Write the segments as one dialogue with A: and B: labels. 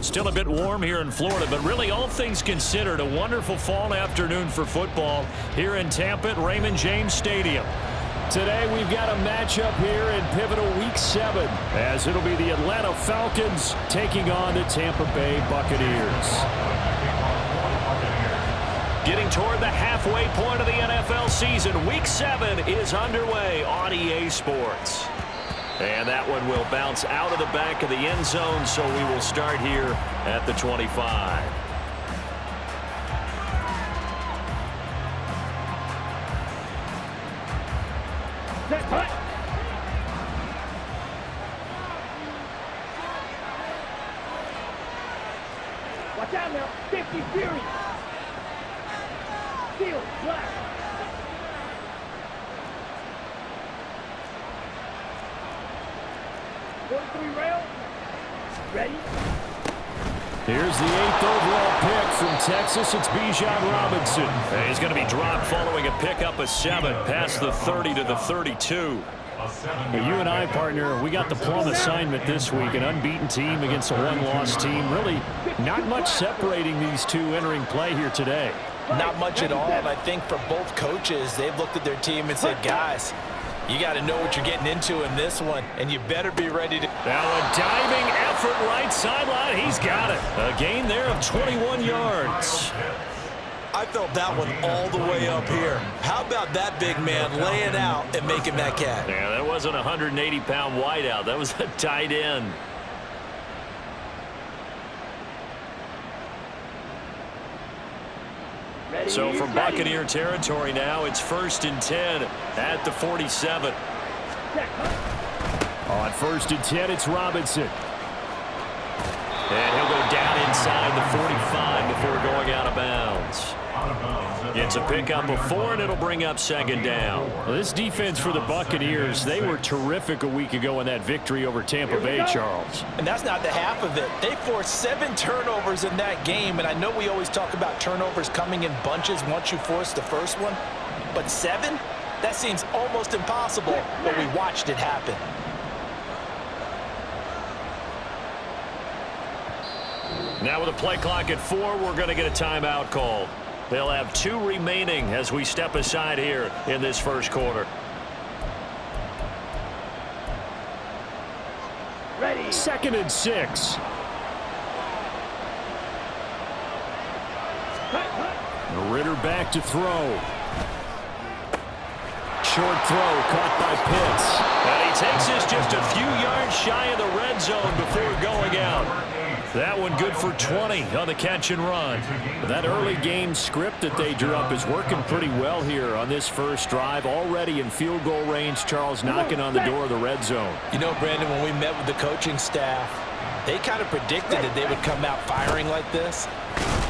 A: Still a bit warm here in Florida, but really all things considered, a wonderful fall afternoon for football here in Tampa at Raymond James Stadium. Today we've got a matchup here in pivotal Week 7, as it'll be the Atlanta Falcons taking on the Tampa Bay Buccaneers. Getting toward the halfway point of the NFL season, Week 7 is underway on EA Sports. And that one will bounce out of the back of the end zone, so we will start here at the 25.
B: Watch out now. 50 Fury. Steel, black. Rail. Ready?
A: Here's the 8th overall pick from Texas. It's Bijan Robinson. And he's going to be dropped following a pickup of 7 past the 30 to the 32. Well, you and I, partner, we got the plum assignment this week. An unbeaten team against a one-loss team. Really not much separating these two entering play here today.
C: Not much at all, and I think for both coaches, they've looked at their team and said, guys, you got to know what you're getting into in this one, and you better be ready to...
A: Now a diving effort right sideline. He's got it. A gain there of 21 yards.
C: I felt that one all the way up here. How about that big man laying out and making that catch?
A: Yeah, that wasn't a 180-pound wideout. That was a tight end. So from Buccaneer territory now, it's 1st and 10 at the 47. On 1st and 10, it's Robinson. And he'll go down inside the 45 before going out of bounds. It's a pickup of 4, and it'll bring up 2nd down. Well, this defense for the Buccaneers, they were terrific a week ago in that victory over Tampa Bay, Charles.
C: And that's not the half of it. They forced 7 turnovers in that game, and I know we always talk about turnovers coming in bunches once you force the first one, but 7? That seems almost impossible, but we watched it happen.
A: Now with a play clock at 4, we're going to get a timeout called. They'll have 2 remaining as we step aside here in this first quarter.
B: Ready.
A: 2nd and 6. Ritter back to throw. Short throw caught by Pitts. And he takes this just a few yards shy of the red zone before going out. That one good for 20 on the catch and run. That early game script that they drew up is working pretty well here on this first drive. Already in field goal range, Charles knocking on the door of the red zone.
C: You know, Brandon, when we met with the coaching staff, they kind of predicted that they would come out firing like this.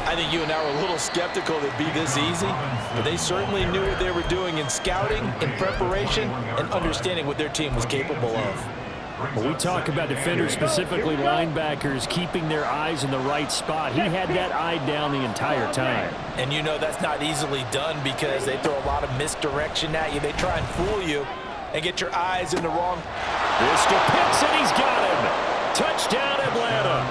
C: I think you and I were a little skeptical it'd be this easy, but they certainly knew what they were doing in scouting, in preparation, and understanding what their team was capable of.
A: When we talk about defenders, specifically linebackers, keeping their eyes in the right spot, he had that eye down the entire time.
C: And you know that's not easily done because they throw a lot of misdirection at you. They try and fool you and get your eyes in the wrong.
A: This to Pitts, and he's got him. Touchdown, Atlanta.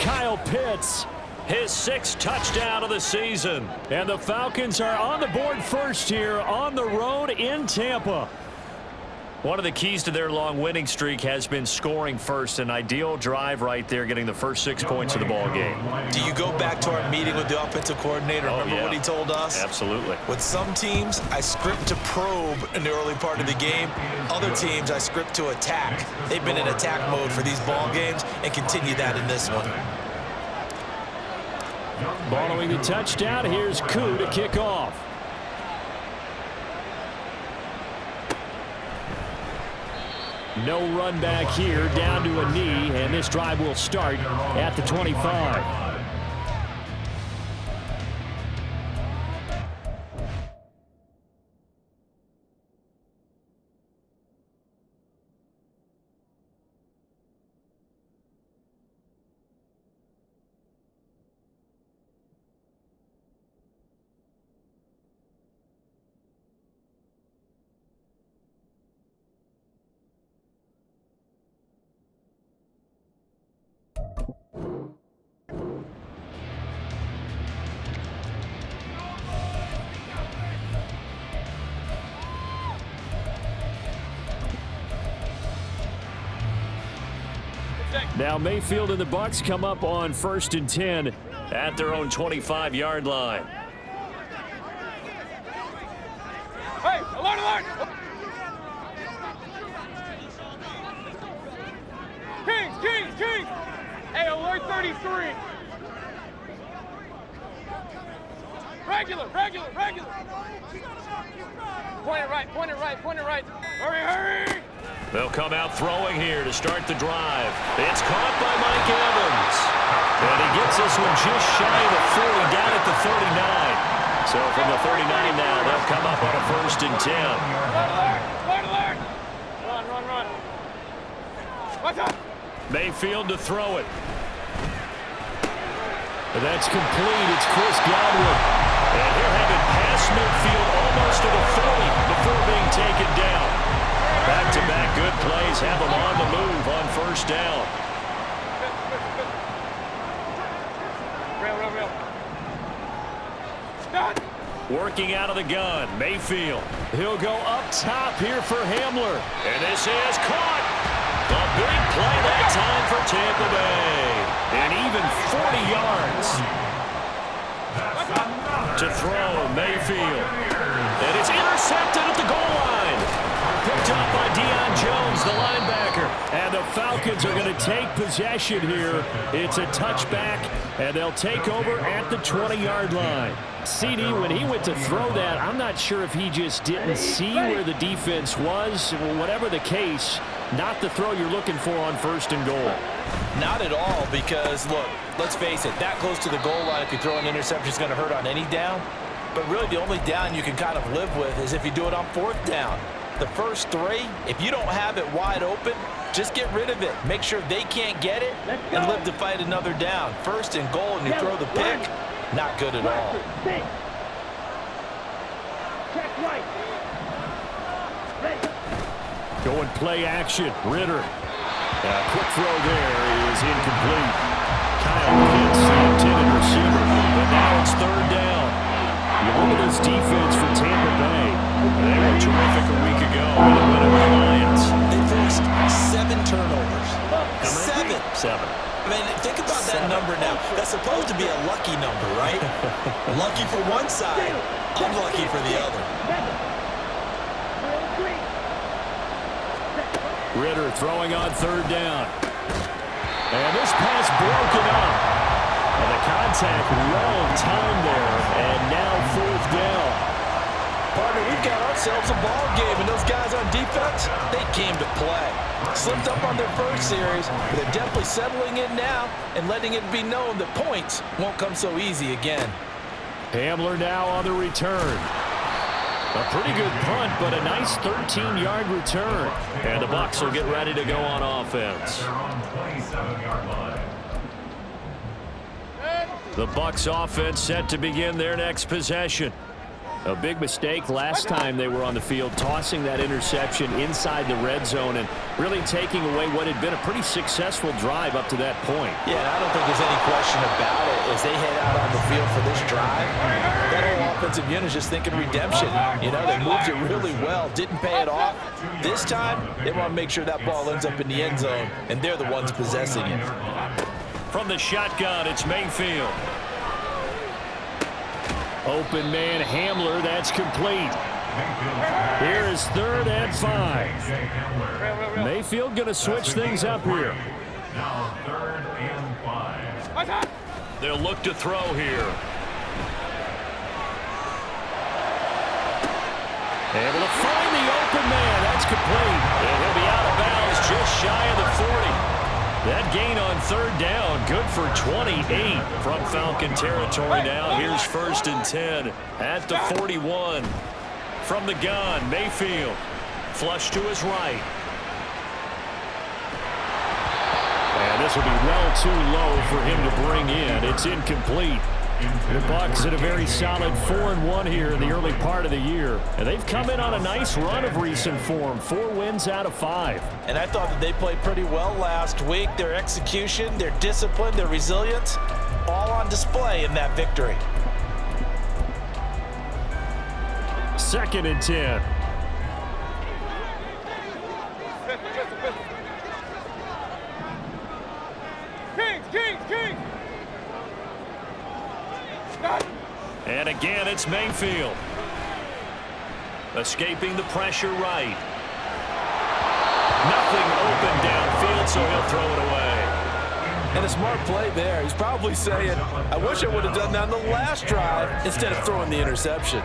A: Kyle Pitts, his 6th touchdown of the season. And the Falcons are on the board first here on the road in Tampa. One of the keys to their long winning streak has been scoring first. An ideal drive right there, getting the first 6 points of the ball game.
C: Do you go back to our meeting with the offensive coordinator? Remember what he told us?
A: Absolutely.
C: With some teams, I script to probe in the early part of the game. Other teams, I script to attack. They've been in attack mode for these ball games and continue that in this one.
A: Following the touchdown, here's Koo to kick off. No run back here, down to a knee, and this drive will start at the 25. Now Mayfield and the Bucs come up on 1st and 10 at their own 25-yard line.
D: Hey, alert, alert! Kings! Hey, alert 33! Regular! Point it right! Hurry!
A: They'll come out throwing here to start the drive. It's caught by Mike Evans. And he gets this one just shy of the 40, down at the 39. So from the 39 now, they'll come up on a 1st and 10.
D: Alert! Run! What's up?
A: Mayfield to throw it. And that's complete. It's Chris Godwin. And he'll have it past midfield almost to the 40 before being taken down. Back-to-back good plays have them on the move on 1st down.
D: Real. Done.
A: Working out of the gun, Mayfield. He'll go up top here for Hamler. And this is caught. A big play that time for Tampa Bay. And even 40 yards. To throw, Mayfield. And it's intercepted at the goal line. Picked up by Deion Jones, the linebacker. And the Falcons are going to take possession here. It's a touchback, and they'll take over at the 20-yard line. CD, when he went to throw that, I'm not sure if he just didn't see where the defense was. Whatever the case, not the throw you're looking for on 1st and goal.
C: Not at all, because, look, let's face it, that close to the goal line, if you throw an interception, is going to hurt on any down. But really, the only down you can kind of live with is if you do it on 4th down. The first 3, if you don't have it wide open, just get rid of it. Make sure they can't get it and live to fight another down. 1st and goal, and you throw the pick, not good at all.
B: Check right. Ready.
A: Going play action, Ritter. Quick throw there is incomplete. Kyle Pitts, the intended receiver, but now it's 3rd down. You look at this defense for Tampa Bay. They were terrific a week ago with a win over the Lions.
C: They forced 7 turnovers. 7. I mean, think about that number now. That's supposed to be a lucky number, right? Lucky for one side, unlucky for the other.
A: Ritter throwing on 3rd down. And this pass broken up. And the contact, long time there. And now 4th down.
C: Partner, we've got ourselves a ball game, and those guys on defense, they came to play. Slipped up on their first series, but they're definitely settling in now and letting it be known that points won't come so easy again.
A: Hamler now on the return. A pretty good punt, but a nice 13-yard return. And the Bucs will get ready to go on offense. The Bucs offense set to begin their next possession. A big mistake last time they were on the field, tossing that interception inside the red zone and really taking away what had been a pretty successful drive up to that point.
C: Yeah, and I don't think there's any question about it. As they head out on the field for this drive, that whole offensive unit is just thinking redemption. You know, they moved it really well, didn't pay it off. This time, they want to make sure that ball ends up in the end zone, and they're the ones possessing it.
A: From the shotgun, it's Mayfield. Open man Hamler, that's complete. Here is 3rd and 5. Mayfield going to switch things up here.
D: Now 3rd and 5.
A: They'll look to throw here. Able to find the open man, that's complete. And he'll be out of bounds just shy of the 40. That gain on 3rd down, good for 28 from Falcon territory now. Here's 1st and 10 at the 41. From the gun, Mayfield. Flush to his right. And this will be well too low for him to bring in. It's incomplete. The Bucs had a very solid 4-1 here in the early part of the year. And they've come in on a nice run of recent form. 4 wins out of 5.
C: And I thought that they played pretty well last week. Their execution, their discipline, their resilience, all on display in that victory.
A: 2nd and 10. And again, it's Mayfield. Escaping the pressure right. Nothing open downfield, so he'll throw it away.
C: And a smart play there. He's probably saying, I wish I would have done that on the last drive instead of throwing the interception.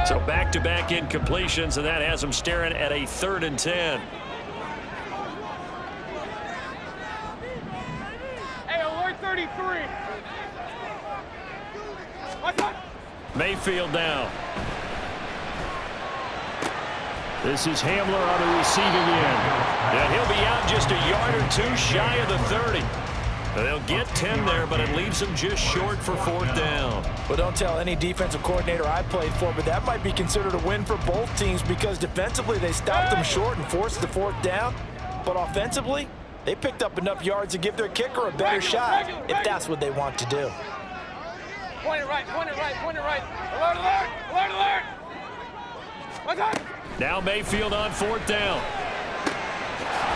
A: So back-to-back incompletions, and that has him staring at a 3rd and 10.
D: Hey, alert 33.
A: Mayfield down. This is Hamler on the receiving end. And he'll be out just a yard or two shy of the 30. They'll get 10 there, but it leaves them just short for 4th down.
C: Well, don't tell any defensive coordinator I played for, but that might be considered a win for both teams because defensively they stopped them short and forced the 4th down. But offensively, they picked up enough yards to give their kicker a better shot if that's what they want to do.
D: Point it right, point it right, point it right. Alert, alert, alert, alert. What's up?
A: Now Mayfield on 4th down.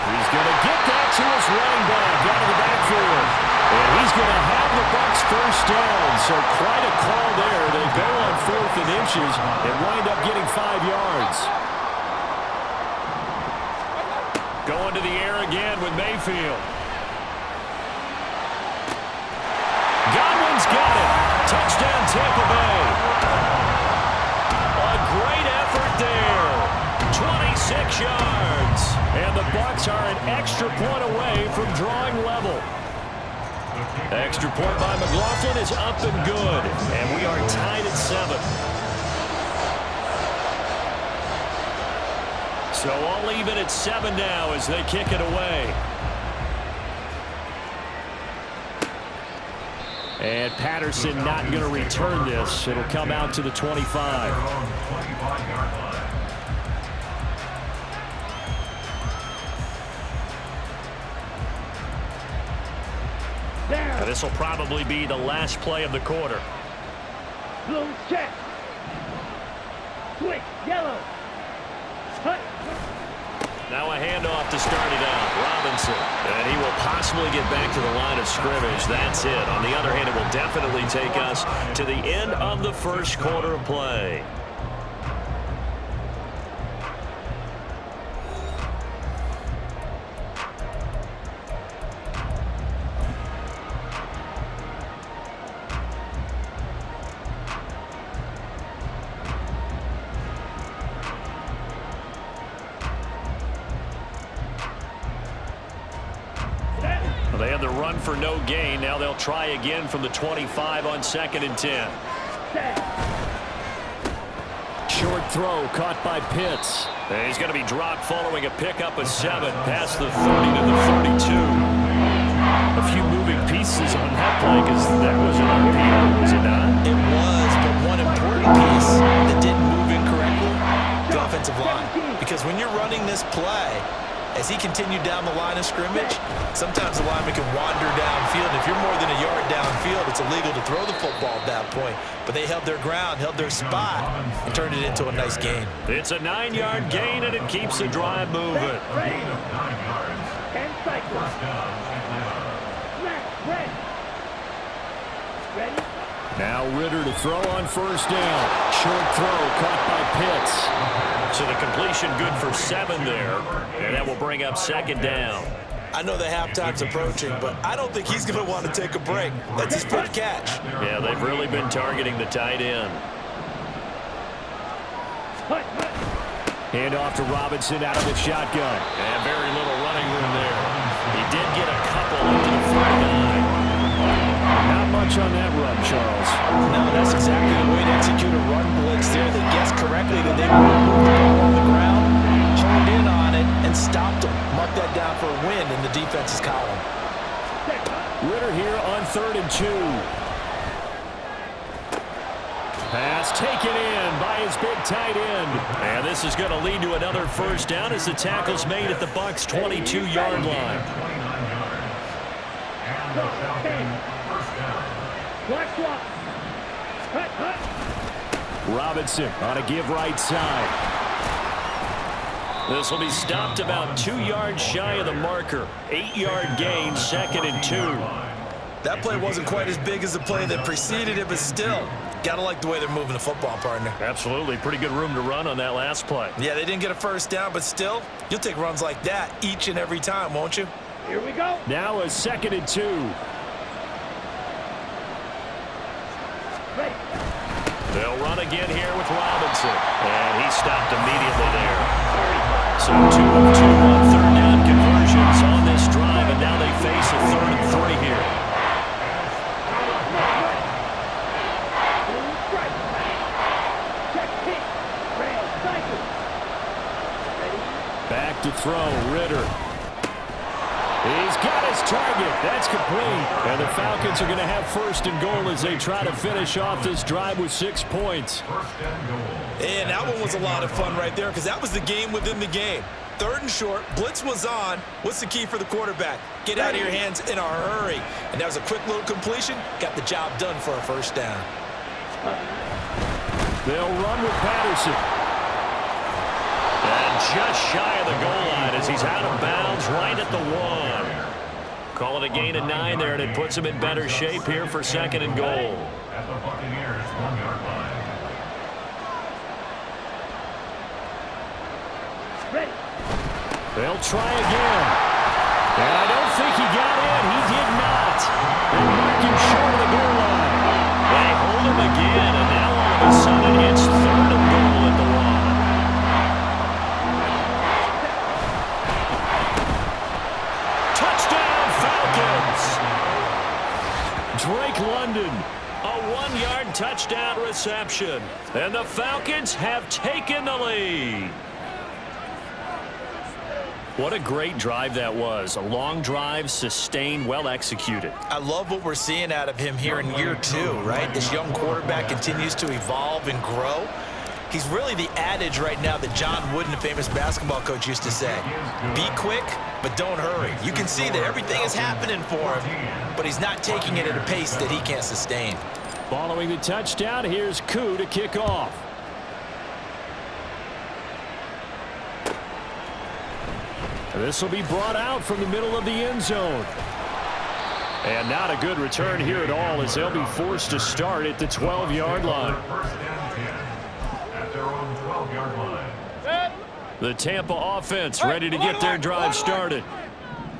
A: He's going to get that to his running back out of the backfield. And he's going to have the Bucs 1st down. So quite a call there. They go on 4th and inches and wind up getting 5 yards. Going to the air again with Mayfield. Godwin's got it. Touchdown Tampa Bay. A great effort there. 26 yards. And the Bucs are an extra point away from drawing level. Extra point by McLaughlin is up and good. And we are tied at 7. So all even at 7 now as they kick it away. And Patterson not going to return this. It'll come out to the 25. Now this will probably be the last play of the quarter.
B: Blue check. Switch, yellow. Hut.
A: Now a handoff to start it out. Robinson. And he will possibly get back to the line of scrimmage. That's it. On the other hand, it will definitely take us to the end of the 1st quarter of play. They had the run for no gain. Now they'll try again from the 25 on 2nd and 10. Short throw caught by Pitts. And he's going to be dropped following a pickup of 7 past the 30 to the 32. A few moving pieces on that play because that was an RPO, was it not?
C: It was, but one important piece that didn't move incorrectly, the offensive line. Because when you're running this play, as he continued down the line of scrimmage, sometimes the lineman can wander downfield. And if you're more than a yard downfield, it's illegal to throw the football at that point. But they held their ground, held their spot, and turned it into a nice gain.
A: It's a 9-yard gain, and it keeps the drive moving.
B: Ready. 10 cycles. Ready. Ready.
A: Now Ritter to throw on 1st down. Short throw caught by Pitts. So the completion good for 7 there. And that will bring up 2nd down.
C: I know the halftime's approaching, but I don't think he's going to want to take a break. That's his first catch.
A: Yeah, they've really been targeting the tight end. Hand off to Robinson out of the shotgun. And very little running room there. He did get a couple into the 49. Not much on that run, Charles.
C: No, that's exactly the way to execute a run blitz there. They guessed correctly that they would move the ball on the ground, honed in on it, and stopped them. Mark that down for a win in the defense's column.
A: Ritter here on 3rd and 2. Pass taken in by his big tight end. And this is going to lead to another 1st down as the tackle's made at the Bucs' 22-yard line. Robinson on a give right side. This will be stopped about 2 yards shy of the marker. 8-yard gain, 2nd and 2.
C: That play wasn't quite as big as the play that preceded it, but still, gotta like the way they're moving the football, partner.
A: Absolutely. Pretty good room to run on that last play.
C: Yeah, they didn't get a first down, but still, you'll take runs like that each and every time, won't you?
B: Here we go.
A: Now a 2nd and 2.
B: Ready.
A: They'll run again here with Robinson. And he stopped immediately there. So 2 of 2 on 3rd down conversions on this drive, and now they face a 3rd and 3 here. Back to throw, Ritter. He's got his target. That's complete. And the Falcons are going to have 1st and goal as they try to finish off this drive with 6 points.
C: And that one was a lot of fun right there because that was the game within the game. 3rd and short, blitz was on. What's the key for the quarterback? Get out of your hands in a hurry. And that was a quick little completion. Got the job done for a 1st down.
A: They'll run with Patterson. And just shy of the goal line as he's out of bounds right at the 1. Call it a gain of 9 there, and it puts him in better shape here for 2nd and goal.
B: At the Buccaneers' 1-yard line. Ready.
A: They'll try again. And I don't think he got in. He did not. They'll mark him short of the goal line. They hold him again, and now all of a sudden it's 3rd and goal at the 1. Drake London, a 1-yard touchdown reception. And the Falcons have taken the lead. What a great drive that was. A long drive, sustained, well executed.
C: I love what we're seeing out of him here in year 2, right? This young quarterback continues to evolve and grow. He's really the adage right now that John Wooden, the famous basketball coach, used to say. Be quick, but don't hurry. You can see that everything is happening for him, but he's not taking it at a pace that he can't sustain.
A: Following the touchdown, here's Koo to kick off. This will be brought out from the middle of the end zone. And not a good return here at all as they'll be forced to start at the 12-yard line. The Tampa offense ready to get their drive started.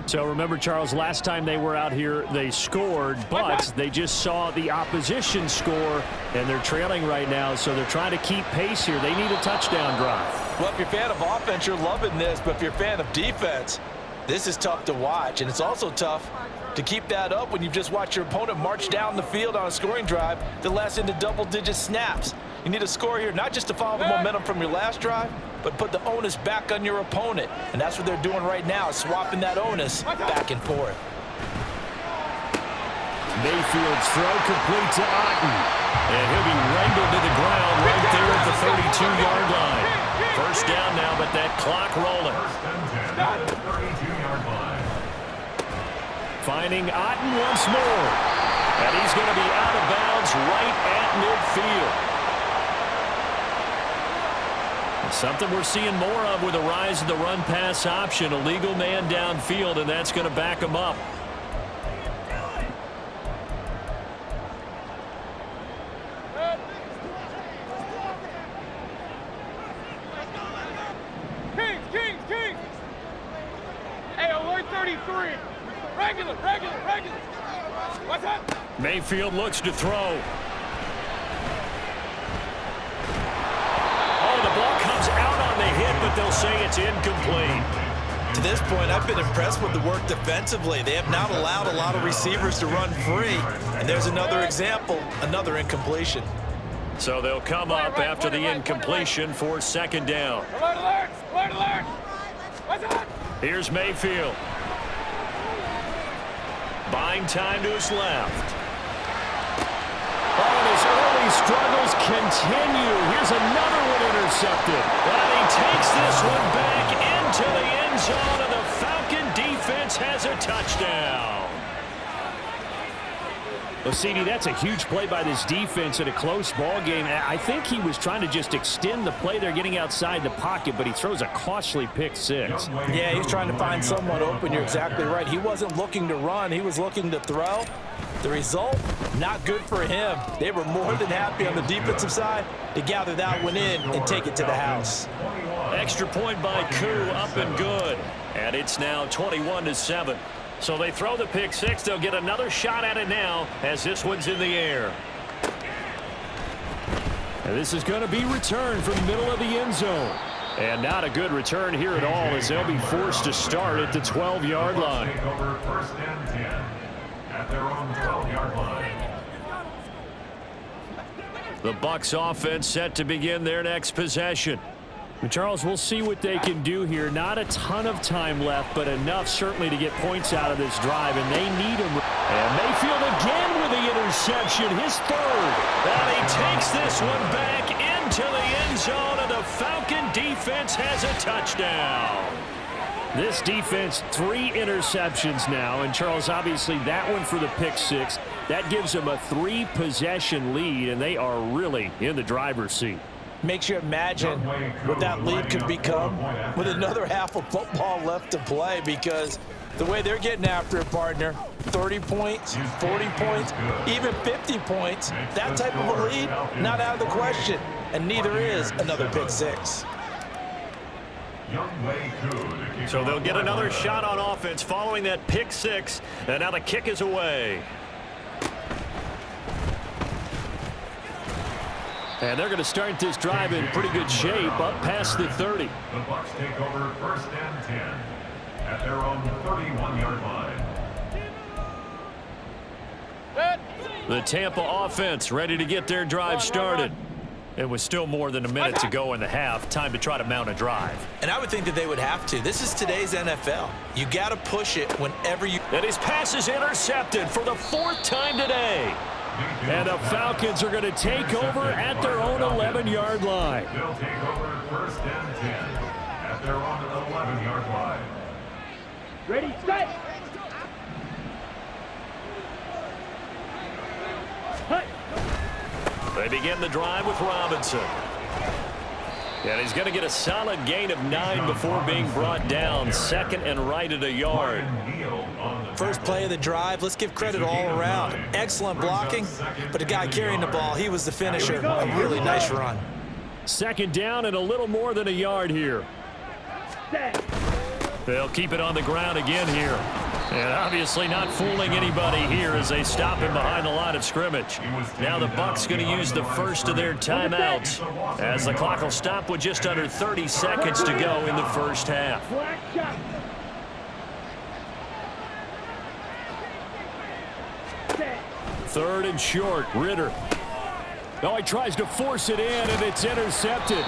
A: So remember, Charles, last time they were out here, they scored, but they just saw the opposition score, and they're trailing right now, so they're trying to keep pace here. They need a touchdown drive.
C: Well, if you're a fan of offense, you're loving this, but if you're a fan of defense, this is tough to watch, and it's also tough to keep that up when you've just watched your opponent march down the field on a scoring drive that lasts into double-digit snaps. You need a score here, not just to follow the momentum from your last drive, but put the onus back on your opponent. And that's what they're doing right now, swapping that onus back and forth.
A: Mayfield's throw complete to Otten. And he'll be wrangled to the ground right there at the 32-yard line. 1st down now, but that clock rolling. Finding Otten once more. And he's going to be out of bounds right at midfield. Something we're seeing more of with the rise of the run-pass option. A legal man downfield, and that's going to back him up.
D: Kings! Hey, alert 33. Regular. What's up?
A: Mayfield looks to throw. The ball comes out on the hit, but they'll say it's incomplete.
C: To this point, I've been impressed with the work defensively. They have not allowed a lot of receivers to run free. And there's another example, another incompletion.
A: So they'll come up after the incompletion for 2nd down.
D: Alert! What's up?
A: Here's Mayfield. Buying time to his left. Oh, his early struggles continue. Here's another one intercepted. And he takes this one back into the end zone, and the Falcon defense has a touchdown. Well, CD, that's a huge play by this defense in a close ball game. I think he was trying to just extend the play. They're getting outside the pocket, but he throws a costly pick 6.
C: Yeah, he's trying to find someone open. You're exactly right. He wasn't looking to run. He was looking to throw. The result, not good for him. They were more than happy on the defensive side to gather that one in and take it to the house.
A: Extra point by Koo, up and good. And it's now 21-7. So they throw the pick six. They'll get another shot at it now as this one's in the air. And this is going to be returned from the middle of the end zone. And not a good return here at all as they'll be forced to start at the 12-yard line.
B: Over first and 10 at their own 12-yard line.
A: The Bucs offense set to begin their next possession. Charles, we'll see what they can do here. Not a ton of time left, but enough certainly to get points out of this drive, and they need them. And Mayfield again with the interception, his third. And he takes this one back into the end zone, and the Falcon defense has a touchdown. This defense, 3 interceptions now, and Charles, obviously that one for the pick six. That gives them a 3-possession lead, and they are really in the driver's seat.
C: Makes you imagine what that lead could become with another half of football left to play, because the way they're getting after it, partner, 30 points, 40 points, even 50 points, that type of a lead, not out of the question, and neither is another pick six.
A: So they'll get another shot on offense following that pick six, and now the kick is away. And they're going to start this drive in pretty good shape up past the 30.
B: The Bucs take over first and 10 at their own 31-yard line.
A: The Tampa offense ready to get their drive started. It was still more than a minute to go in the half. Time to try to mount a drive.
C: And I would think that they would have to. This is today's NFL. You got to push it whenever you...
A: And his pass is intercepted for the 4th time today. And the Falcons are going to take over at their own 11-yard line.
B: They'll take over first and 10 at their own 11-yard line. Ready, set.
A: They begin the drive with Robinson. And he's going to get a solid gain of 9 before being brought down. 2nd and right at a yard.
C: First play of the drive, let's give credit all around. Excellent blocking, but the guy carrying the ball, he was the finisher. A really nice run.
A: 2nd down and a little more than a yard here. They'll keep it on the ground again here. And obviously not fooling anybody here as they stop him behind the line of scrimmage. Now the Bucs going to use the first of their timeouts as the clock will stop with just under 30 seconds to go in the first half. 3rd and short, Ritter. Oh, he tries to force it in, and it's intercepted.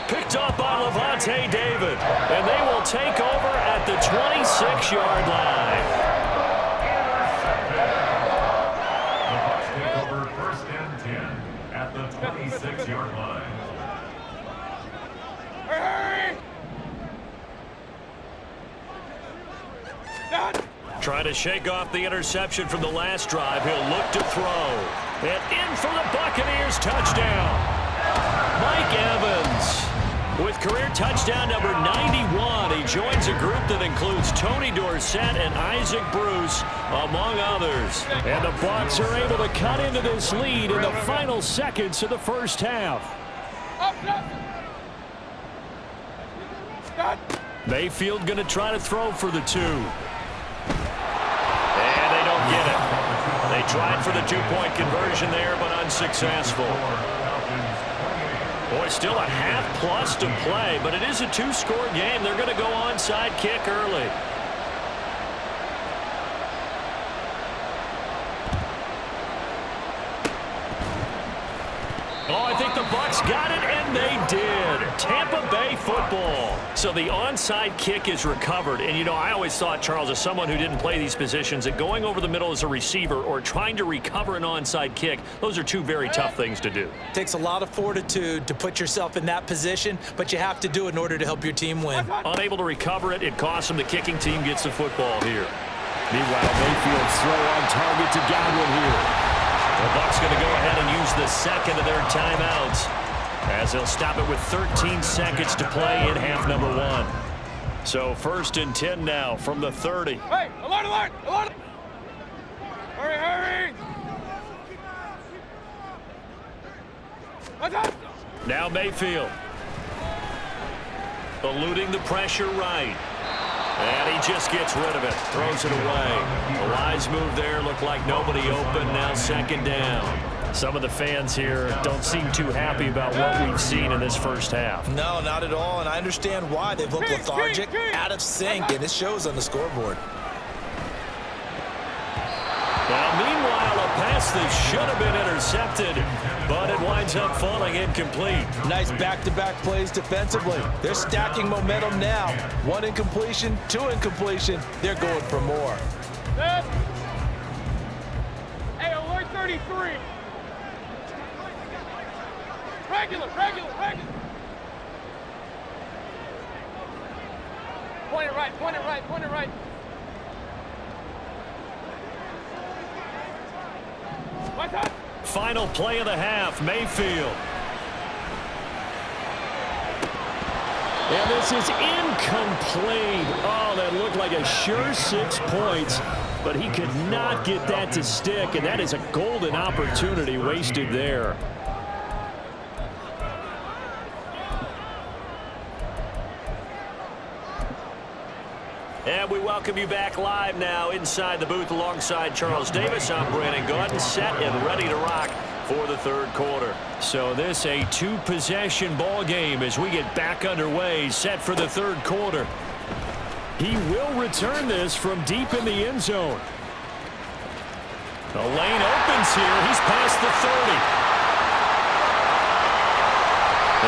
A: Picked up by Levante David, and they will take over at the 26-yard line.
B: The Bucs take over first and 10 at the 26-yard line.
D: Hurry!
A: Trying to shake off the interception from the last drive. He'll look to throw. And in for the Buccaneers touchdown. Mike Evans with career touchdown number 91. He joins a group that includes Tony Dorsett and Isaac Bruce, among others. And the Bucs are able to cut into this lead in the final seconds of the first half. Mayfield going to try to throw for the 2. And they don't get it. They tried for the 2-point conversion there, but unsuccessful. Boy, still a half-plus to play, but it is a 2-score game. They're going to go onside kick early. Oh, I think the Bucs got it, and they did. Tampa Bay football. So the onside kick is recovered. And, you know, I always thought, Charles, as someone who didn't play these positions, that going over the middle as a receiver or trying to recover an onside kick, those are 2 very tough things to do.
C: Takes a lot of fortitude to put yourself in that position, but you have to do it in order to help your team win.
A: Unable to recover it, it costs them. The kicking team gets the football here. Meanwhile, Mayfield's throw on target to Godwin here. The Bucs going to go ahead and use the 2nd of their timeouts as they'll stop it with 13 seconds to play in half number 1. So 1st and 10 now from the 30.
D: Hey, alert, alert, alert! All Hurry, hurry! What's up?
A: Now Mayfield. Eluding the pressure right. And he just gets rid of it. Throws it away. A wise move there. Looked like nobody open. Now second down. Some of the fans here don't seem too happy about what we've seen in this first half.
C: No, not at all, and I understand why. They've looked lethargic, out of sync, and it shows on the scoreboard.
A: Now, meanwhile, a pass that should have been intercepted, but it winds up falling incomplete.
C: Nice back-to-back plays defensively. They're stacking momentum now. 1 incompletion, 2 incompletion. They're going for more.
D: Hey, alert 33. Regular. Point it right. What's up?
A: Final play of the half, Mayfield. And this is incomplete. Oh, that looked like a sure 6 points, but he could not get that to stick, and that is a golden opportunity wasted there. And we welcome you back live now inside the booth alongside Charles Davis. I'm Brandon Gaudin, set and ready to rock for the third quarter. So this a 2-possession ball game as we get back underway, set for the third quarter. He will return this from deep in the end zone. The lane opens here. He's past the 30.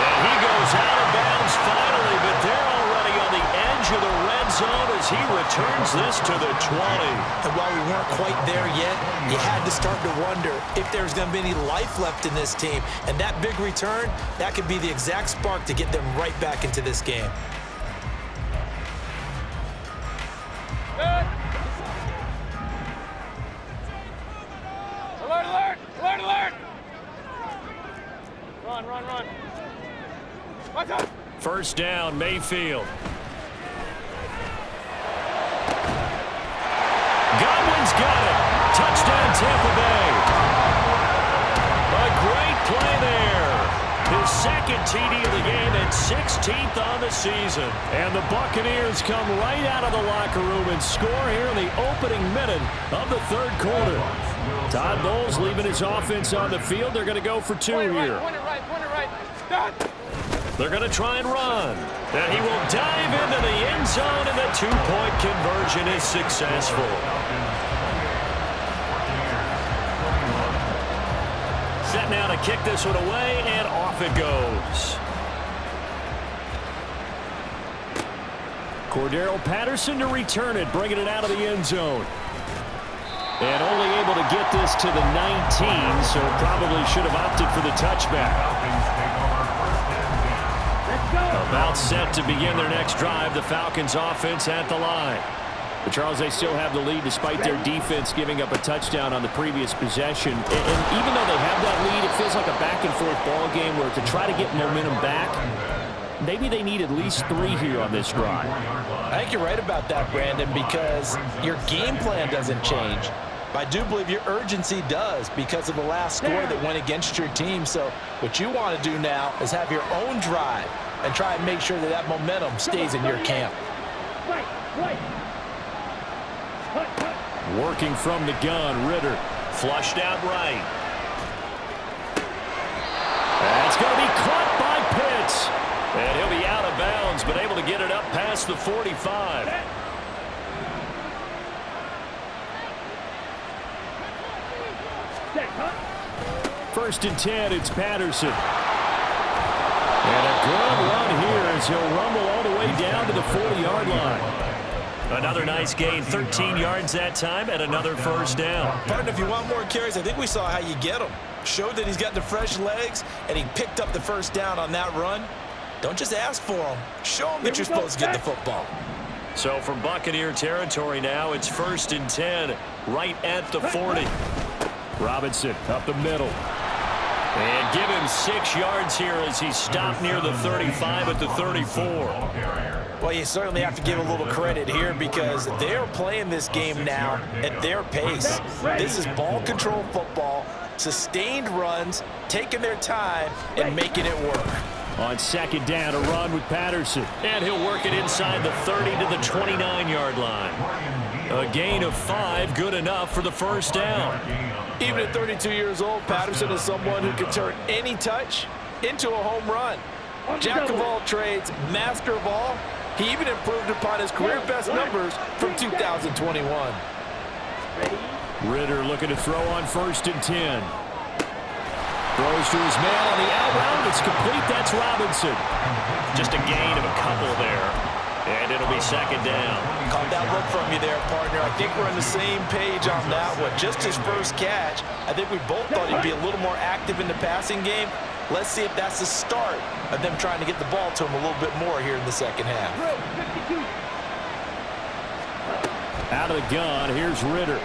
A: And he goes out of bounds finally, but they're already on the edge of the red zone as he returns this to the 20.
C: And while we weren't quite there yet, you had to start to wonder if there's going to be any life left in this team. And that big return, that could be the exact spark to get them right back into this game.
D: Good. Alert. Run. What's up?
A: First down, Mayfield. Godwin's got it. Touchdown, Tampa Bay. A great play there. His second TD of the game and 16th on the season. And the Buccaneers come right out of the locker room and score here in the opening minute of the third quarter. Todd Bowles leaving his offense on the field. They're going to go for 2 here.
D: Point it right. Done.
A: They're going to try and run. And he will dive into the end zone, and the 2-point conversion is successful. Set now to kick this one away, and off it goes. Cordero Patterson to return it, bringing it out of the end zone. And only able to get this to the 19, so probably should have opted for the touchback. About set to begin their next drive, the Falcons offense at the line. But Charles, they still have the lead despite their defense giving up a touchdown on the previous possession. And even though they have that lead, it feels like a back-and-forth ball game where to try to get momentum back, maybe they need at least 3 here on this drive.
C: I think you're right about that, Brandon, because your game plan doesn't change. But I do believe your urgency does because of the last score that went against your team. So what you want to do now is have your own drive and try and make sure that that momentum stays in your camp.
A: Working from the gun, Ritter flushed out right. That's going to be caught by Pitts. And he'll be out of bounds, but able to get it up past the 45. First and 10, it's Patterson. And a good run here as he'll rumble all the way down to the 40-yard line. Another nice gain, 13 yards that time, and another first down.
C: Partner, if you want more carries, I think we saw how you get them. Showed that he's got the fresh legs, and he picked up the first down on that run. Don't just ask for them. Show them that you're supposed to get the football.
A: So from Buccaneer territory now, it's first and 10, right at the 40. Robinson up the middle. And give him 6 yards here as he stopped near the 35 at the 34.
C: Well, you certainly have to give a little credit here because they're playing this game now at their pace. This is ball control football, sustained runs, taking their time, and making it work.
A: On second down, a run with Patterson. And he'll work it inside the 30 to the 29-yard line. A gain of 5, good enough for the first down.
C: Even at 32 years old, Patterson is someone who can turn any touch into a home run. Jack of all trades, master of all. He even improved upon his career best numbers from 2021.
A: Ritter looking to throw on 1st and 10. Throws to his man on the out route. It's complete. That's Robinson. Just a gain of a couple there. And it'll be second down.
C: Caught that look from you there, partner. I think we're on the same page on that one. Just his first catch. I think we both thought he'd be a little more active in the passing game. Let's see if that's the start of them trying to get the ball to him a little bit more here in the second half.
A: Out of the gun, here's Ritter.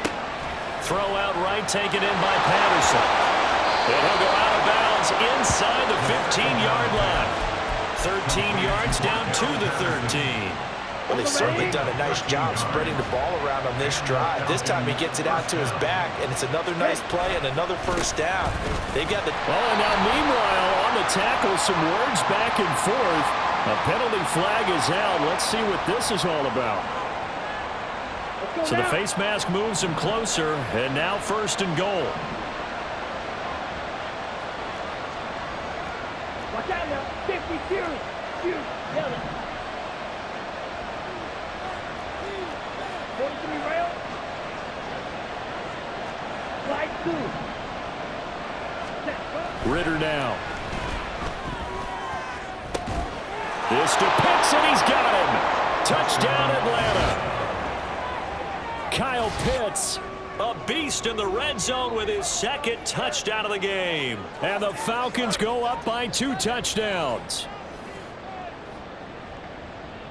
A: Throw out right, taken in by Patterson. And he'll go out of bounds inside the 15-yard line. 13 yards down to the 13.
C: Well, they've certainly done a nice job spreading the ball around on this drive. This time he gets it out to his back, and it's another nice play and another first down. They got the...
A: Oh, and now meanwhile, on the tackle, some words back and forth. A penalty flag is out. Let's see what this is all about. So the face mask moves him closer, and now 1st and goal.
E: Watch out now. 52. Shoot. Yellow. 43 rail. Slide 2.
A: Ritter now. This to Pitts, and he's got him. Touchdown, Atlanta. Kyle Pitts, a beast in the red zone with his 2nd touchdown of the game. And the Falcons go up by 2 touchdowns.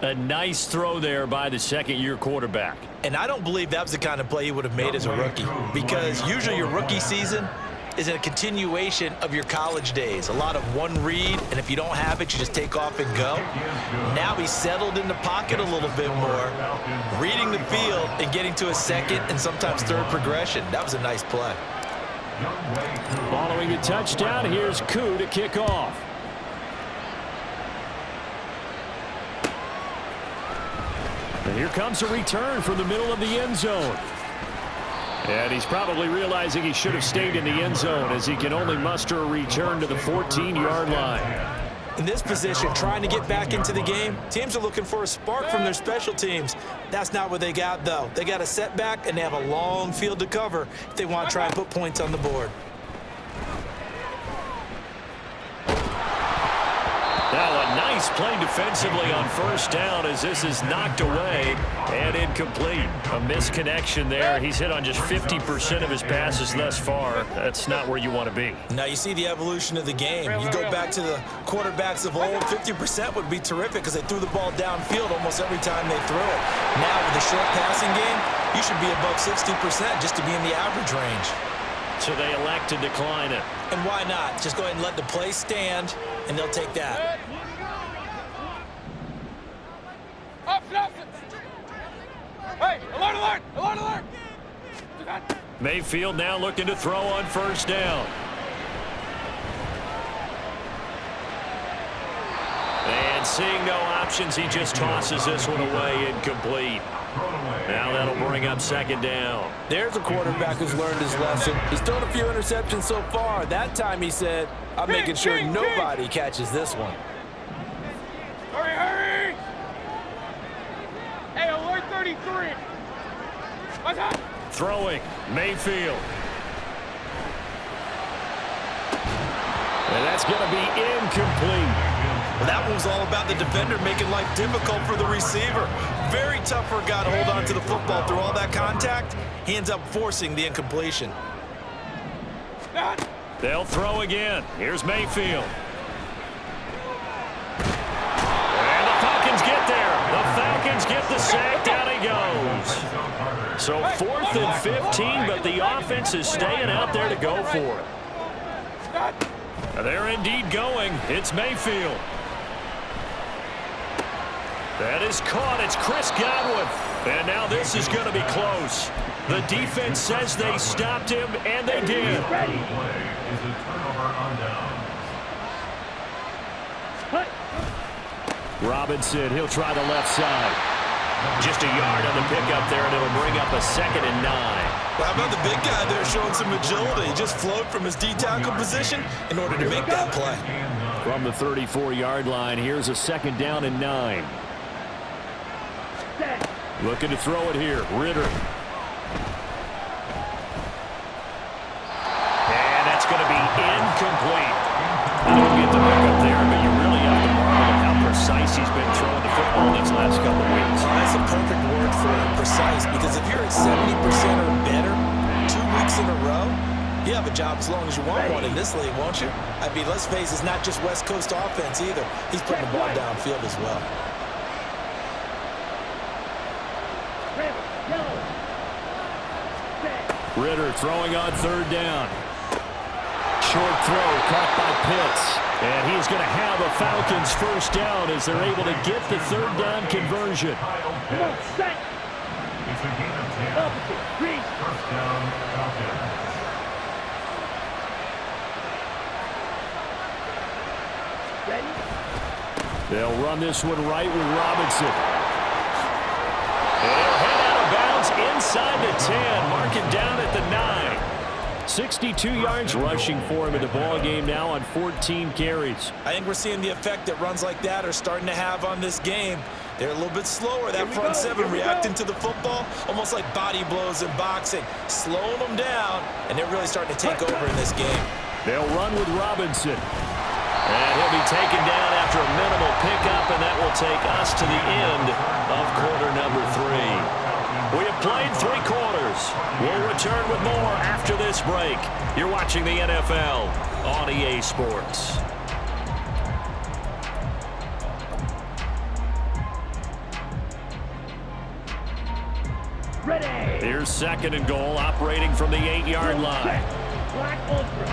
A: A nice throw there by the 2nd-year quarterback.
C: And I don't believe that was the kind of play he would have made as a rookie, because usually your rookie season is a continuation of your college days. A lot of one read, and if you don't have it, you just take off and go. Now he's settled in the pocket a little bit more, reading the field and getting to a 2nd and sometimes 3rd progression. That was a nice play.
A: Following the touchdown, here's Koo to kick off. And here comes a return from the middle of the end zone. And he's probably realizing he should have stayed in the end zone as he can only muster a return to the 14-yard line.
C: In this position, trying to get back into the game, teams are looking for a spark from their special teams. That's not what they got, though. They got a setback, and they have a long field to cover if they want to try and put points on the board.
A: Now a nice play defensively on 1st down as this is knocked away and incomplete. A misconnection there. He's hit on just 50% of his passes thus far. That's not where you want to be.
C: Now you see the evolution of the game. You go back to the quarterbacks of old, 50% would be terrific because they threw the ball downfield almost every time they threw it. Now with the short passing game, you should be above 60% just to be in the average range.
A: So they elect to decline it.
C: And why not? Just go ahead and let the play stand, and they'll take that.
D: Hey, alert, alert, alert, alert.
A: Mayfield now looking to throw on 1st down. And seeing no options, he just tosses this one away, incomplete. Now that'll bring up 2nd down.
C: There's a quarterback who's learned his lesson. He's thrown a few interceptions so far. That time he said, I'm making sure nobody catches this one.
D: Hurry, hurry. Hey, alert 33. What's up?
A: Throwing, Mayfield. And that's going to be incomplete.
C: Well, that one was all about the defender making life difficult for the receiver. Very tough for a guy to hold on to the football through all that contact. He ends up forcing the incompletion.
A: They'll throw again. Here's Mayfield. And the Falcons get there. The Falcons get the sack. Down he goes. So 4th and 15, but the offense is staying out there to go for it. They're indeed going. It's Mayfield. That is caught. It's Chris Godwin. And now this is going to be close. The defense says they stopped him, and they did. Robinson, he'll try the left side. Just a yard on the pickup there, and it'll bring up a 2nd and 9.
C: Well, how about the big guy there showing some agility? He just flowed from his D-tackle position in order to make that play.
A: From the 34-yard line, here's a 2nd down and 9. Looking to throw it here. Ritter. And that's going to be incomplete. You don't get the pickup there, but you really have to marvel at how precise he's been throwing the football these last couple of weeks.
C: That's a perfect word for it, precise, because if you're at 70% or better 2 weeks in a row, you have a job as long as you want one in this league, won't you? I mean, let's face it, it's not just West Coast offense either. He's putting the ball downfield as well.
A: Ritter throwing on 3rd down. Short throw caught by Pitts. And he's going to have a Falcons 1st down as they're able to get the 3rd down conversion.
B: Come on, set. It's a gain of 10. 1st down, Falcons.
A: They'll run this one right with Robinson. And he'll head out of bounds inside the 10. Mark it down at the 9. 62 yards rushing for him in the ball game now on 14 carries.
C: I think we're seeing the effect that runs like that are starting to have on this game. They're a little bit slower. That front 7 reacting to the football, almost like body blows in boxing, slowing them down, and they're really starting to take over in this game.
A: They'll run with Robinson. And he'll be taken down after a minimal pickup, and that will take us to the end of quarter number 3. We have played 3 quarters. We'll return with more after this break. You're watching the NFL on EA Sports.
E: Ready.
A: Here's 2nd and goal, operating from the 8-yard line.
E: Black ultra.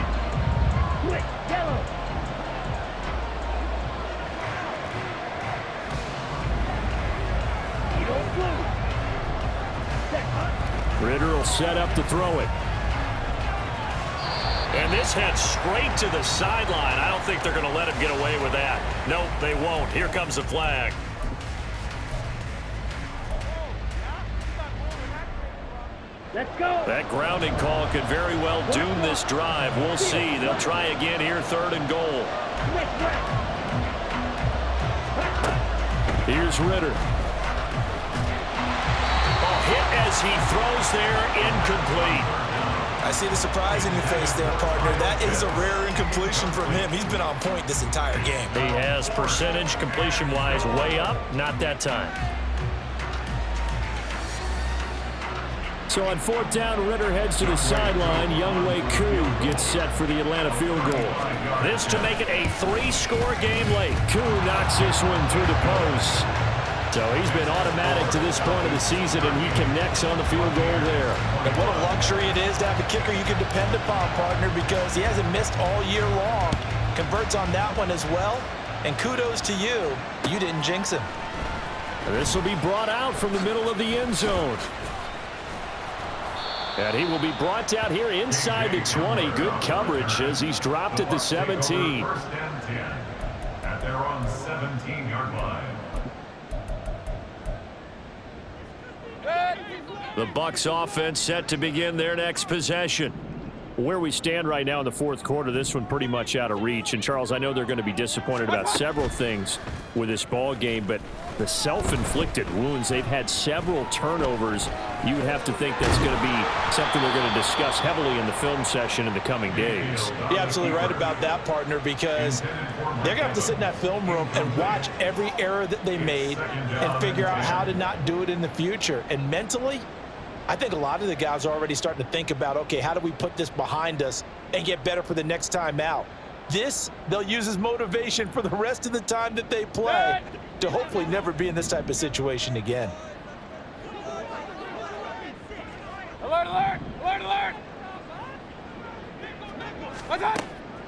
E: Quick, yellow.
A: Ritter will set up to throw it. And this heads straight to the sideline. I don't think they're going to let him get away with that. Nope, they won't. Here comes the flag.
E: Let's go.
A: That grounding call could very well doom this drive. We'll see. They'll try again here, 3rd and goal. Here's Ritter. Hit as he throws there, incomplete.
C: I see the surprise in your face there, partner. That is a rare incompletion from him. He's been on point this entire game.
A: He has percentage completion-wise way up, not that time. So on 4th down, Ritter heads to the sideline. Younghoe Koo gets set for the Atlanta field goal. This to make it a 3-score game late. Koo knocks this one through the post. So he's been automatic to this point of the season, and he connects on the field goal there.
C: And what a luxury it is to have a kicker you can depend upon, partner, because he hasn't missed all year long. Converts on that one as well. And kudos to you. You didn't jinx him.
A: This will be brought out from the middle of the end zone. And he will be brought down here inside the 20. Good coverage as he's dropped at the 17.
B: 1st and 10. And they're on the 17-yard line.
A: The Bucs offense set to begin their next possession. Where we stand right now in the 4th quarter, this one pretty much out of reach. And, Charles, I know they're going to be disappointed about several things with this ball game, but the self-inflicted wounds, they've had several turnovers. You would have to think that's going to be something they're going to discuss heavily in the film session in the coming days.
C: You're absolutely right about that, partner, because they're going to have to sit in that film room and watch every error that they made and figure out how to not do it in the future. And mentally, I think a lot of the guys are already starting to think about, okay, how do we put this behind us and get better for the next time out? This, they'll use as motivation for the rest of the time that they play to hopefully never be in this type of situation again.
D: Alert, alert! Alert, alert! What's up?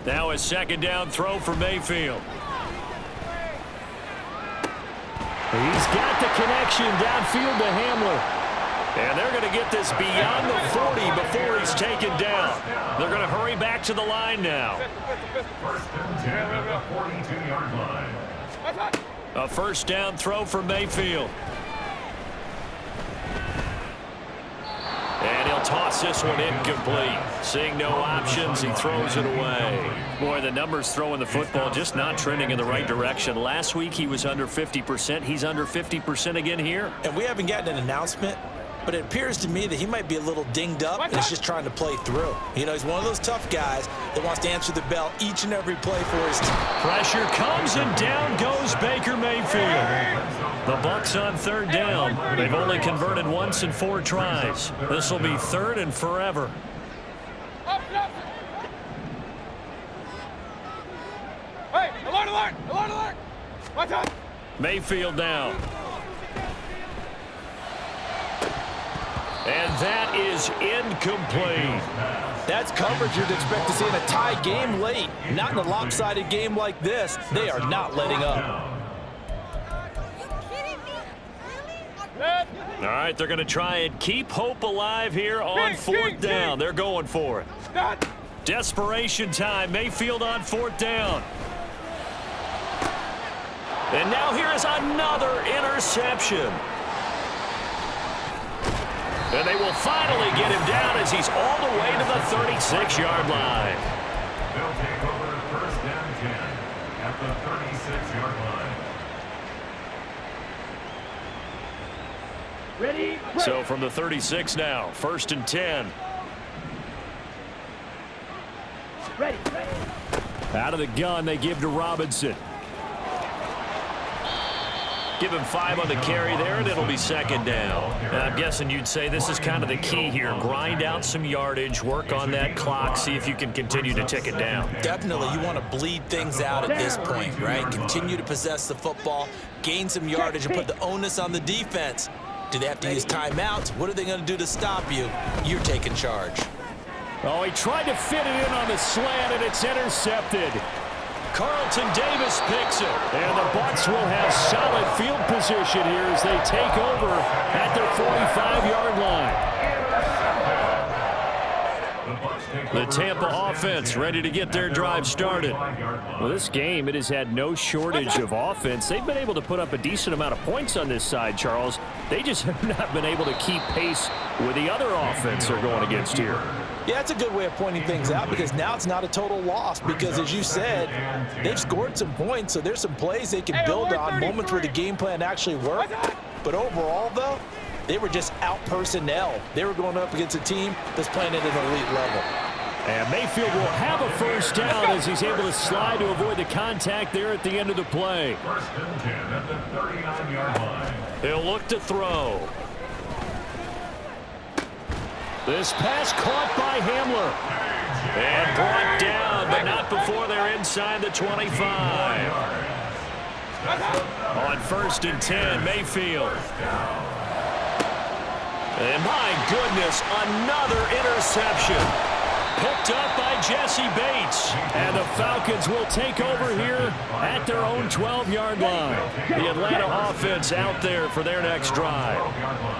A: Now a second down throw for Mayfield.
F: He's got the connection downfield to Hamler.
A: And they're going to get this beyond the 40 before he's taken down. They're going to hurry back to the line now.
B: First and 10 at the 42-yard line.
A: A first down throw for Mayfield. And he'll toss this one incomplete. Seeing no options, he throws it away. Boy, the numbers throwing the football just not trending in the right direction. Last week he was under 50%. He's under 50% again here.
C: And we haven't gotten an announcement, but it appears to me that he might be a little dinged up and he's just trying to play through. You know, he's one of those tough guys that wants to answer the bell each and every play for his team.
A: Pressure comes and down goes Baker Mayfield. The Bucs on third down. They've only converted once in 4 tries. This will be third and forever.
D: Hey, alert, alert, alert, alert. Watch out.
A: Mayfield down. And that is incomplete.
C: That's coverage you'd expect to see in a tie game late. Not in a lopsided game like this. They are not letting up.
A: All right, they're going to try and keep hope alive here on fourth down. They're going for it. Desperation time. Mayfield on fourth down. And now here is another interception. And they will finally get him down as he's all the way to the 36-yard line.
B: They'll take over first down 10 at the 36-yard line.
E: Ready?
A: So from the 36 now, first and 10.
E: Ready.
F: Out of the gun, they give to Robinson.
A: Give him 5 on the carry there, and it'll be second down. And I'm guessing you'd say this is kind of the key here. Grind out some yardage, work on that clock, see if you can continue to tick it down.
C: Definitely, you want to bleed things out at this point, right? Continue to possess the football, gain some yardage, and put the onus on the defense. Do they have to use timeouts? What are they going to do to stop you? You're taking charge.
F: Oh, he tried to fit it in on the slant, and it's intercepted.
A: Carlton Davis picks it.
F: And the Bucs will have solid field position here as they take over at their 45-yard line.
A: The Tampa offense ready to get their drive started.
F: Well, this game, it has had no shortage of offense. They've been able to put up a decent amount of points on this side, Charles. They just have not been able to keep pace with the other offense they're going against here.
C: Yeah, that's a good way of pointing things out because now it's not a total loss because, as you said, they've scored some points, so there's some plays they can build on, moments where the game plan actually worked. But overall, though, they were just out-personnel. They were going up against a team that's playing at an elite level.
F: And Mayfield will have a first down as he's able to slide to avoid the contact there at the end of the play.
B: First and 10 at the 39-yard line.
A: He'll look to throw.
F: This pass caught by Hamler.
A: And brought down, but not before they're inside the 25. On first and 10, Mayfield. And my goodness, another interception. Picked up by Jesse Bates.
F: And the Falcons will take over here at their own 12-yard line.
A: The Atlanta offense out there for their next drive.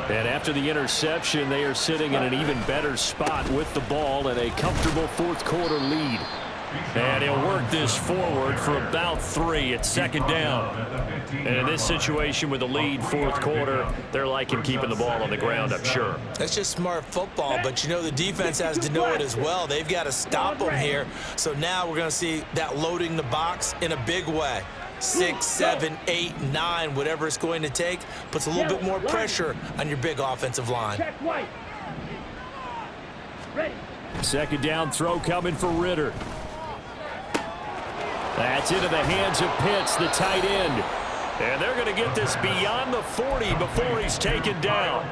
F: And after the interception, they are sitting in an even better spot with the ball and a comfortable fourth-quarter lead.
A: And he'll work this forward for about 3 at second down. And in this situation with the lead fourth quarter, they're liking keeping the ball on the ground, I'm sure.
C: That's just smart football, but you know the defense has to know it as well. They've got to stop them here. So now we're going to see that loading the box in a big way. 6, 7, 8, 9, whatever it's going to take, puts a little bit more pressure on your big offensive line.
F: Second down throw coming for Ritter. That's into the hands of Pitts, the tight end.
A: And they're going to get this beyond the 40 before he's taken down.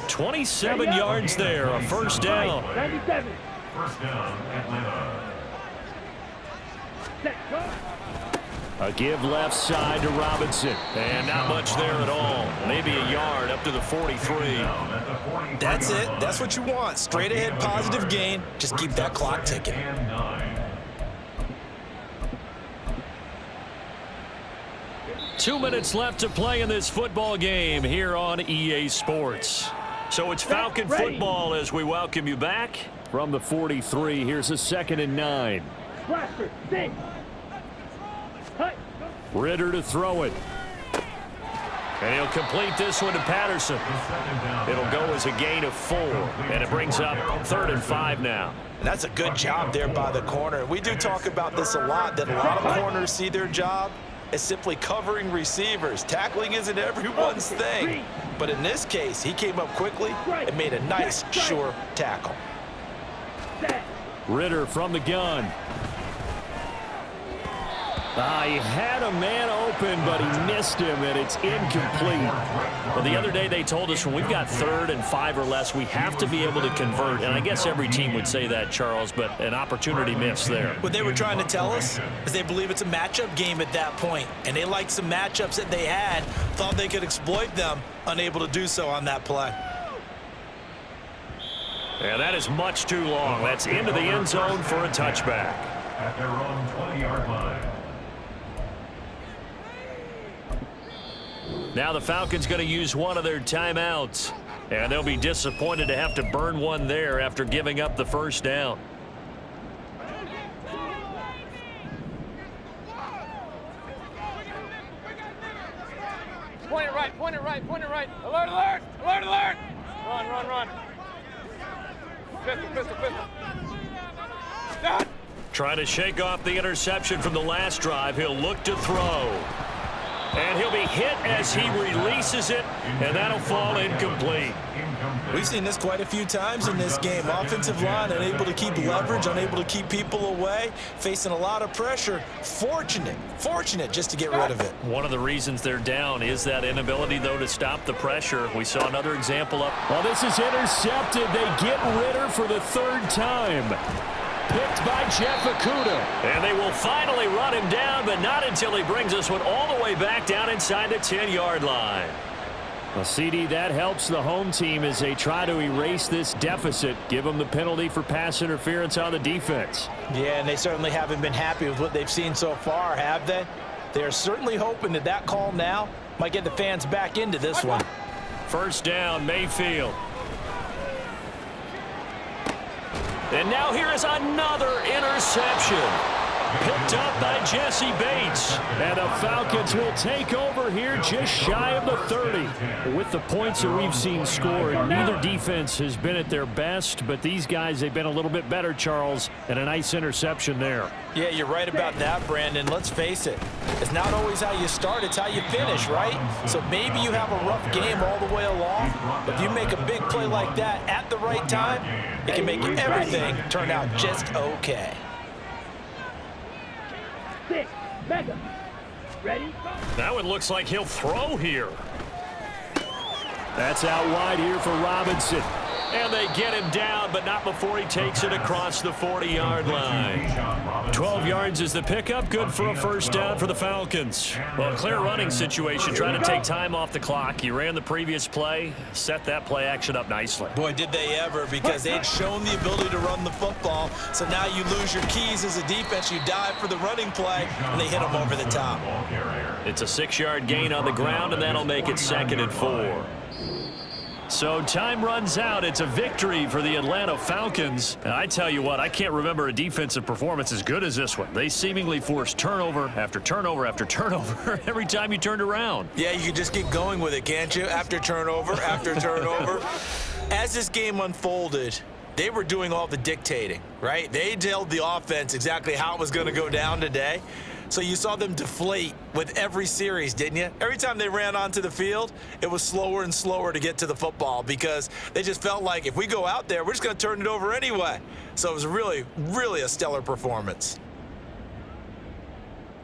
A: 27 yards there, a first down.
E: 97.
B: First down, Atlanta.
F: A give left side to Robinson.
A: And not much there at all. Maybe a yard up to the 43.
C: That's it. That's what you want. Straight ahead positive gain. Just keep that clock ticking.
A: 2 minutes left to play in this football game here on EA Sports. So it's Falcon football as we welcome you back.
F: From the 43, here's a 2nd and 9.
E: Blaster, stay. Cut.
F: Ritter to throw it.
A: And he'll complete this one to Patterson. It'll go as a gain of 4, and it brings up 3rd and 5 now.
C: And that's a good job there by the corner. We do talk about this a lot, that a lot of corners see their job as simply covering receivers. Tackling isn't everyone's thing. But in this case, he came up quickly and made a nice, sure tackle.
F: Ritter from the gun. He had a man open, but he missed him, and it's incomplete.
A: Well, the other day they told us when we've got 3rd and 5 or less, we have to be able to convert. And I guess every team would say that, Charles, but an opportunity missed there.
C: What they were trying to tell us is they believe it's a matchup game at that point, and they liked some matchups that they had, thought they could exploit them, unable to do so on that play.
A: And that is much too long. That's into the end zone for a touchback.
B: At their own 20-yard line.
A: Now the Falcons going to use one of their timeouts. And they'll be disappointed to have to burn one there after giving up the first down.
D: Point it right, point it right, point it right. Alert, alert, alert, alert. Run, run, run. Pistol, pistol, pistol. Done.
A: Trying to shake off the interception from the last drive. He'll look to throw. And he'll be hit as he releases it, and that'll fall incomplete.
C: We've seen this quite a few times in this game. Offensive line unable to keep leverage, unable to keep people away, facing a lot of pressure. Fortunate just to get rid of it.
A: One of the reasons they're down is that inability, though, to stop the pressure. We saw another example up.
F: Well, this is intercepted. They get Ritter for the 3rd time. Picked by Jeff Okudah.
A: And they will finally run him down, but not until he brings us one all the way back down inside the 10-yard line.
F: Well, CD, that helps the home team as they try to erase this deficit, give them the penalty for pass interference on the defense.
C: Yeah, and they certainly haven't been happy with what they've seen so far, have they? They're certainly hoping that that call now might get the fans back into this one.
A: First down, Mayfield. And now here is another interception. Picked up by Jesse Bates.
F: And the Falcons will take over here just shy of the 30. With the points that we've seen scored, neither defense has been at their best, but these guys, they've been a little bit better, Charles, and a nice interception there.
C: Yeah, you're right about that, Brandon. Let's face it. It's not always how you start, it's how you finish, right? So maybe you have a rough game all the way along, but if you make a big play like that at the right time, it can make everything turn out just okay.
E: Mega. Ready?
A: That one looks like he'll throw here.
F: That's out wide here for Robinson.
A: And they get him down, but not before he takes it across the 40-yard line. 12 yards is the pickup. Good for a first down for the Falcons. Well, clear running situation. Trying to take time off the clock. You ran the previous play, set that play action up nicely.
C: Boy, did they ever, because they'd shown the ability to run the football. So now you lose your keys as a defense. You dive for the running play, and they hit them over the top.
A: It's a 6-yard gain on the ground, and that'll make it 2nd and 4. So time runs out. It's a victory for the Atlanta Falcons. And I tell you what, I can't remember a defensive performance as good as this one. They seemingly forced turnover after turnover after turnover every time you turned around.
C: Yeah, you can just keep going with it, can't you? After turnover, after turnover. As this game unfolded, they were doing all the dictating, right? They told the offense exactly how it was going to go down today. So you saw them deflate with every series, didn't you? Every time they ran onto the field, it was slower and slower to get to the football because they just felt like if we go out there, we're just going to turn it over anyway. So it was really, really a stellar performance.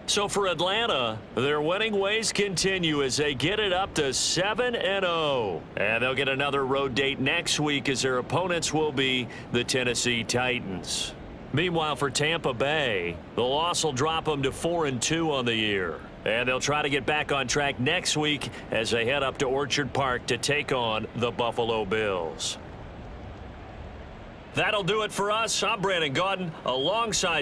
A: So for Atlanta, their winning ways continue as they get it up to 7-0. And they'll get another road date next week as their opponents will be the Tennessee Titans. Meanwhile, for Tampa Bay, the loss will drop them to 4-2 on the year. And they'll try to get back on track next week as they head up to Orchard Park to take on the Buffalo Bills. That'll do it for us. I'm Brandon Gaudin alongside